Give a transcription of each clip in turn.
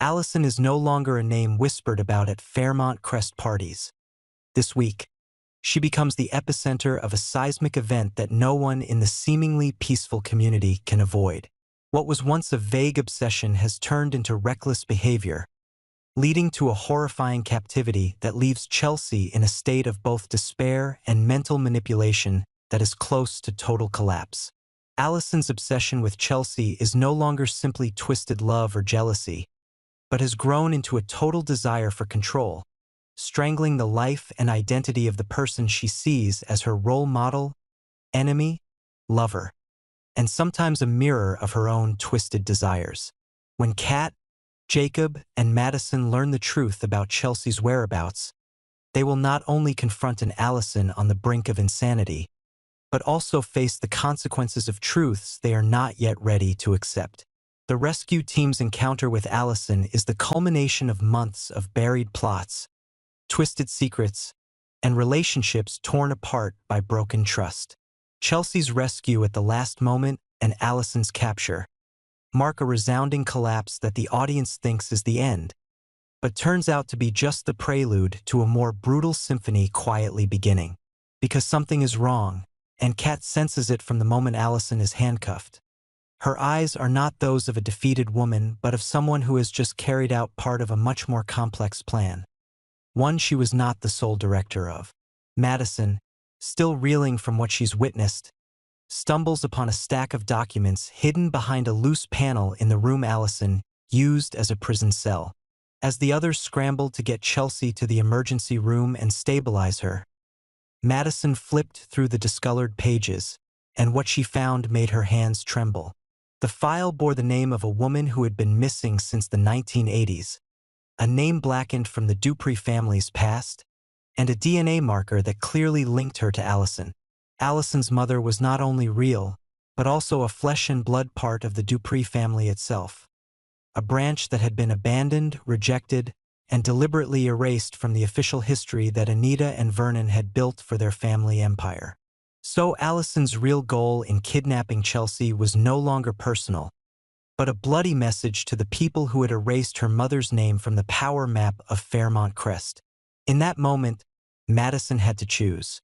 Allison is no longer a name whispered about at Fairmont Crest parties. This week, she becomes the epicenter of a seismic event that no one in the seemingly peaceful community can avoid. What was once a vague obsession has turned into reckless behavior, leading to a horrifying captivity that leaves Chelsea in a state of both despair and mental manipulation that is close to total collapse. Allison's obsession with Chelsea is no longer simply twisted love or jealousy, but has grown into a total desire for control, strangling the life and identity of the person she sees as her role model, enemy, lover, and sometimes a mirror of her own twisted desires. When Kat, Jacob, and Madison learn the truth about Chelsea's whereabouts, they will not only confront an Allison on the brink of insanity, but also face the consequences of truths they are not yet ready to accept. The rescue team's encounter with Allison is the culmination of months of buried plots, twisted secrets, and relationships torn apart by broken trust. Chelsea's rescue at the last moment and Allison's capture mark a resounding collapse that the audience thinks is the end, but turns out to be just the prelude to a more brutal symphony quietly beginning. Because something is wrong, and Kat senses it from the moment Allison is handcuffed. Her eyes are not those of a defeated woman, but of someone who has just carried out part of a much more complex plan. One she was not the sole director of. Madison, still reeling from what she's witnessed, stumbles upon a stack of documents hidden behind a loose panel in the room Allison used as a prison cell. As the others scrambled to get Chelsea to the emergency room and stabilize her, Madison flipped through the discolored pages, and what she found made her hands tremble. The file bore the name of a woman who had been missing since the 1980s, a name blackened from the Dupree family's past, and a DNA marker that clearly linked her to Allison. Allison's mother was not only real, but also a flesh and blood part of the Dupree family itself, a branch that had been abandoned, rejected, and deliberately erased from the official history that Anita and Vernon had built for their family empire. So Allison's real goal in kidnapping Chelsea was no longer personal, but a bloody message to the people who had erased her mother's name from the power map of Fairmont Crest. In that moment, Madison had to choose: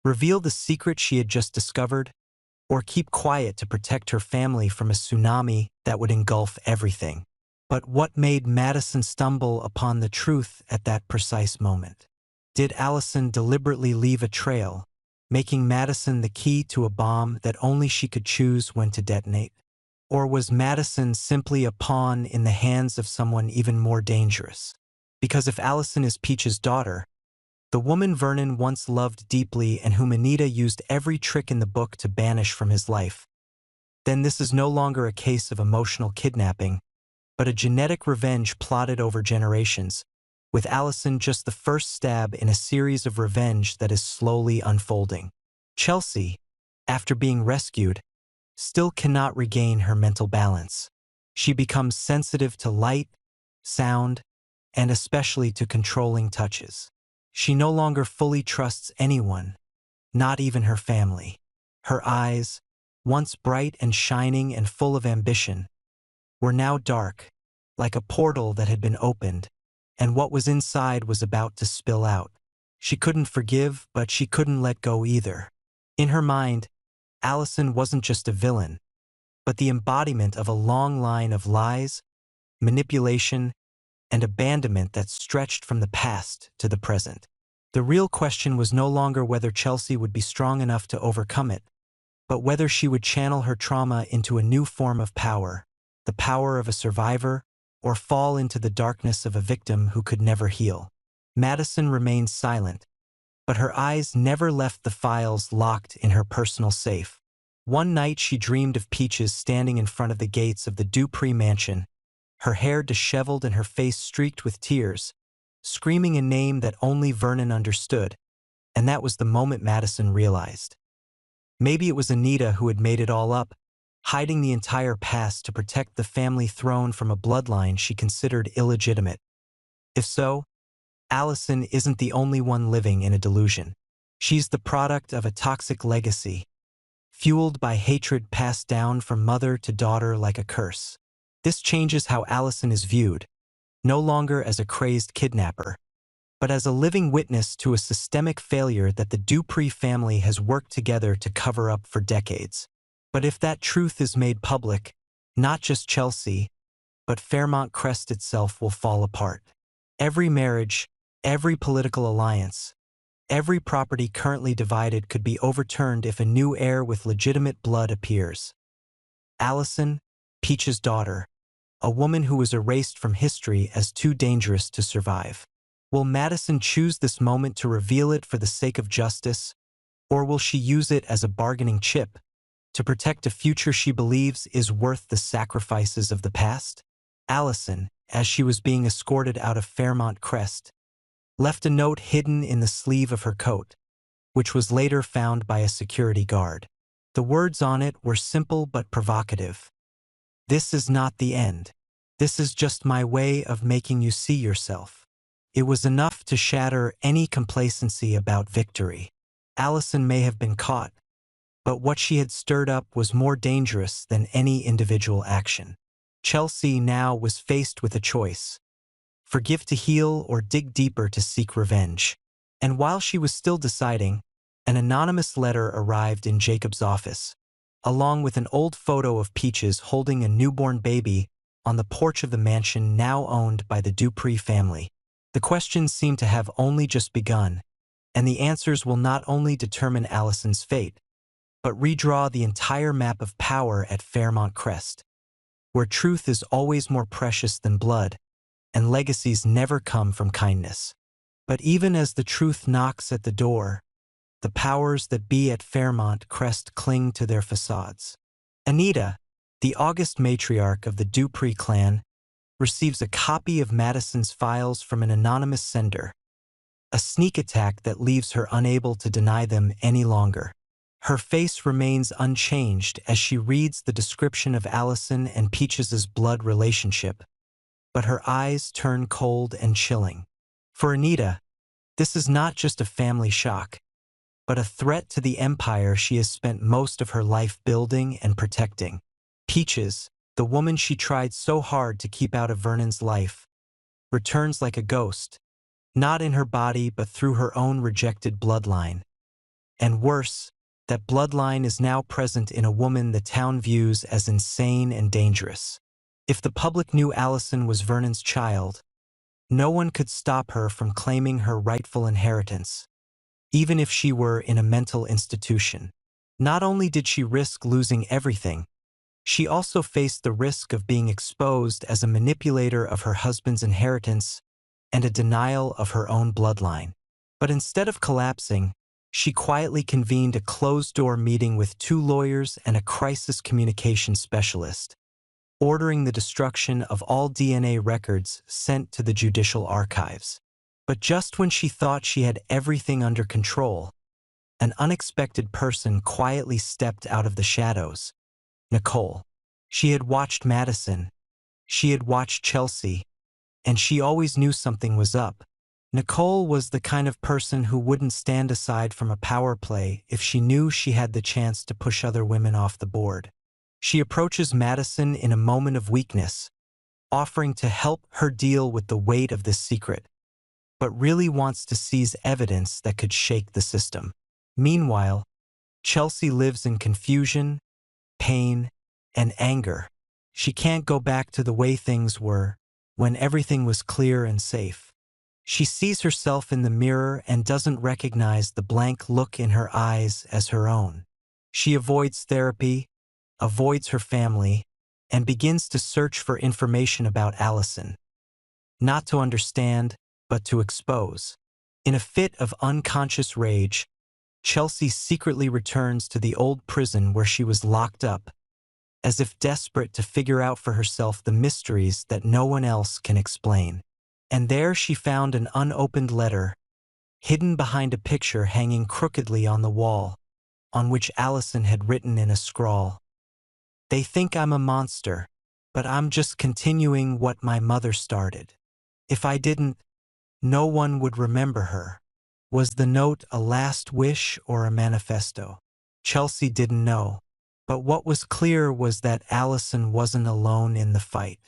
reveal the secret she had just discovered, or keep quiet to protect her family from a tsunami that would engulf everything. But what made Madison stumble upon the truth at that precise moment? Did Allison deliberately leave a trail, making Madison the key to a bomb that only she could choose when to detonate? Or was Madison simply a pawn in the hands of someone even more dangerous? Because if Allison is Peach's daughter, the woman Vernon once loved deeply and whom Anita used every trick in the book to banish from his life, then this is no longer a case of emotional kidnapping, but a genetic revenge plotted over generations, with Allison just the first stab in a series of revenge that is slowly unfolding. Chelsea, after being rescued, still cannot regain her mental balance. She becomes sensitive to light, sound, and especially to controlling touches. She no longer fully trusts anyone, not even her family. Her eyes, once bright and shining and full of ambition, were now dark, like a portal that had been opened, and what was inside was about to spill out. She couldn't forgive, but she couldn't let go either. In her mind, Allison wasn't just a villain, but the embodiment of a long line of lies, manipulation, and abandonment that stretched from the past to the present. The real question was no longer whether Chelsea would be strong enough to overcome it, but whether she would channel her trauma into a new form of power, the power of a survivor, or fall into the darkness of a victim who could never heal. Madison remained silent, but her eyes never left the files locked in her personal safe. One night she dreamed of Peaches standing in front of the gates of the Dupree mansion, her hair disheveled and her face streaked with tears, screaming a name that only Vernon understood, and that was the moment Madison realized. Maybe it was Anita who had made it all up, hiding the entire past to protect the family throne from a bloodline she considered illegitimate. If so, Allison isn't the only one living in a delusion. She's the product of a toxic legacy, fueled by hatred passed down from mother to daughter like a curse. This changes how Allison is viewed. no longer as a crazed kidnapper, but as a living witness to a systemic failure that the Dupree family has worked together to cover up for decades. But if that truth is made public, not just Chelsea, but Fairmont Crest itself will fall apart. Every marriage, every political alliance, every property currently divided could be overturned if a new heir with legitimate blood appears. Allison, Peach's daughter, a woman who was erased from history as too dangerous to survive. Will Madison choose this moment to reveal it for the sake of justice, or will she use it as a bargaining chip to protect a future she believes is worth the sacrifices of the past? Allison, as she was being escorted out of Fairmont Crest, left a note hidden in the sleeve of her coat, which was later found by a security guard. The words on it were simple but provocative. "This is not the end. This is just my way of making you see yourself." It was enough to shatter any complacency about victory. Allison may have been caught, but what she had stirred up was more dangerous than any individual action. Chelsea now was faced with a choice: forgive to heal or dig deeper to seek revenge. And while she was still deciding, an anonymous letter arrived in Jacob's office, along with an old photo of Peaches holding a newborn baby on the porch of the mansion now owned by the Dupree family. The questions seem to have only just begun, and the answers will not only determine Allison's fate, but redraw the entire map of power at Fairmont Crest, where truth is always more precious than blood, and legacies never come from kindness. But even as the truth knocks at the door, the powers that be at Fairmont Crest cling to their facades. Anita, the august matriarch of the Dupree clan, receives a copy of Madison's files from an anonymous sender, a sneak attack that leaves her unable to deny them any longer. Her face remains unchanged as she reads the description of Allison and Peach's blood relationship, but her eyes turn cold and chilling. For Anita, this is not just a family shock, but a threat to the empire she has spent most of her life building and protecting. Peaches, the woman she tried so hard to keep out of Vernon's life, returns like a ghost, not in her body but through her own rejected bloodline. And worse, that bloodline is now present in a woman the town views as insane and dangerous. If the public knew Allison was Vernon's child, no one could stop her from claiming her rightful inheritance, even if she were in a mental institution. Not only did she risk losing everything, she also faced the risk of being exposed as a manipulator of her husband's inheritance and a denial of her own bloodline. But instead of collapsing, she quietly convened a closed-door meeting with 2 lawyers and a crisis communication specialist, ordering the destruction of all DNA records sent to the judicial archives. But just when she thought she had everything under control, an unexpected person quietly stepped out of the shadows. Nicole. She had watched Madison, she had watched Chelsea, and she always knew something was up. Nicole was the kind of person who wouldn't stand aside from a power play if she knew she had the chance to push other women off the board. She approaches Madison in a moment of weakness, offering to help her deal with the weight of this secret, but really wants to seize evidence that could shake the system. Meanwhile, Chelsea lives in confusion, pain, and anger. She can't go back to the way things were, when everything was clear and safe. She sees herself in the mirror and doesn't recognize the blank look in her eyes as her own. She avoids therapy, avoids her family, and begins to search for information about Allison. Not to understand, but to expose. In a fit of unconscious rage, Chelsea secretly returns to the old prison where she was locked up, as if desperate to figure out for herself the mysteries that no one else can explain. And there she found an unopened letter, hidden behind a picture hanging crookedly on the wall, on which Allison had written in a scrawl, "They think I'm a monster, but I'm just continuing what my mother started. If I didn't, no one would remember her." Was the note a last wish or a manifesto? Chelsea didn't know, but what was clear was that Allison wasn't alone in the fight.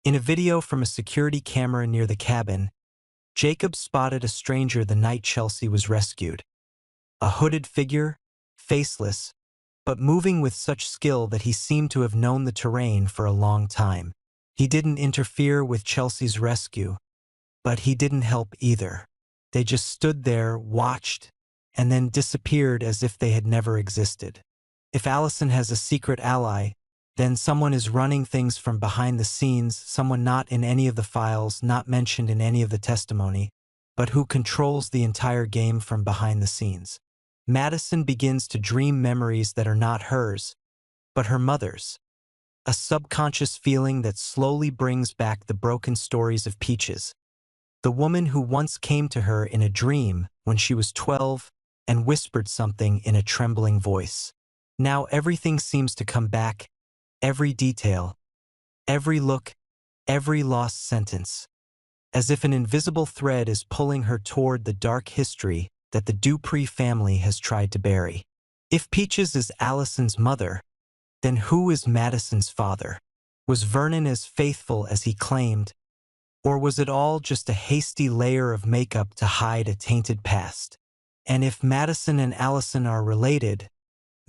In a video from a security camera near the cabin, Jacob spotted a stranger the night Chelsea was rescued. A hooded figure, faceless, but moving with such skill that he seemed to have known the terrain for a long time. He didn't interfere with Chelsea's rescue, but he didn't help either. They just stood there, watched, and then disappeared as if they had never existed. If Allison has a secret ally, then someone is running things from behind the scenes, someone not in any of the files, not mentioned in any of the testimony, but who controls the entire game from behind the scenes. Madison begins to dream memories that are not hers, but her mother's. A subconscious feeling that slowly brings back the broken stories of Peaches, the woman who once came to her in a dream when she was 12 and whispered something in a trembling voice. Now everything seems to come back, every detail, every look, every lost sentence, as if an invisible thread is pulling her toward the dark history that the Dupree family has tried to bury. If Peaches is Allison's mother, then who is Madison's father? Was Vernon as faithful as he claimed, or was it all just a hasty layer of makeup to hide a tainted past? And if Madison and Allison are related,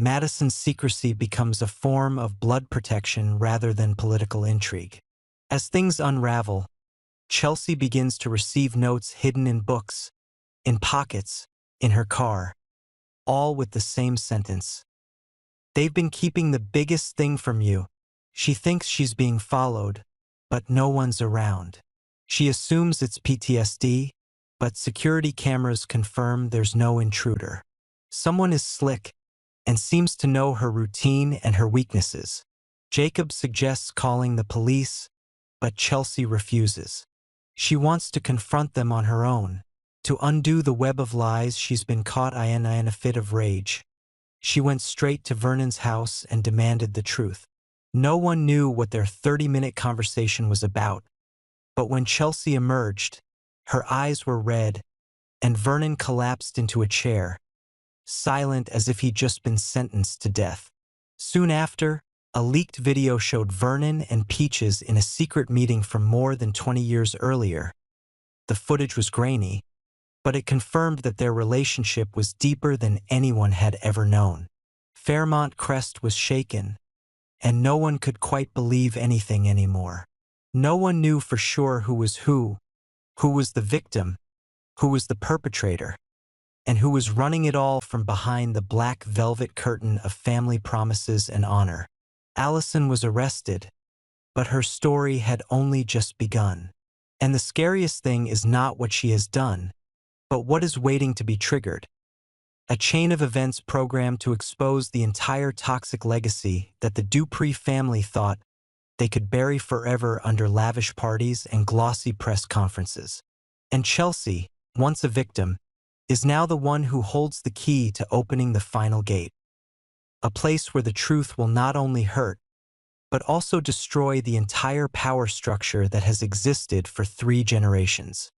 Madison's secrecy becomes a form of blood protection rather than political intrigue. As things unravel, Chelsea begins to receive notes hidden in books, in pockets, in her car, all with the same sentence. They've been keeping the biggest thing from you. She thinks she's being followed, but no one's around. She assumes it's PTSD, but security cameras confirm there's no intruder. Someone is slick and seems to know her routine and her weaknesses. Jacob suggests calling the police, but Chelsea refuses. She wants to confront them on her own, to undo the web of lies she's been caught in a fit of rage. She went straight to Vernon's house and demanded the truth. No one knew what their 30-minute conversation was about, but when Chelsea emerged, her eyes were red, and Vernon collapsed into a chair, silent as if he'd just been sentenced to death. Soon after, a leaked video showed Vernon and Peaches in a secret meeting from more than 20 years earlier. The footage was grainy, but it confirmed that their relationship was deeper than anyone had ever known. Fairmont Crest was shaken, and no one could quite believe anything anymore. No one knew for sure who was the victim, who was the perpetrator, and who was running it all from behind the black velvet curtain of family promises and honor. Allison was arrested, but her story had only just begun. And the scariest thing is not what she has done, but what is waiting to be triggered. A chain of events programmed to expose the entire toxic legacy that the Dupree family thought they could bury forever under lavish parties and glossy press conferences. And Chelsea, once a victim, is now the one who holds the key to opening the final gate. A place where the truth will not only hurt, but also destroy the entire power structure that has existed for 3 generations.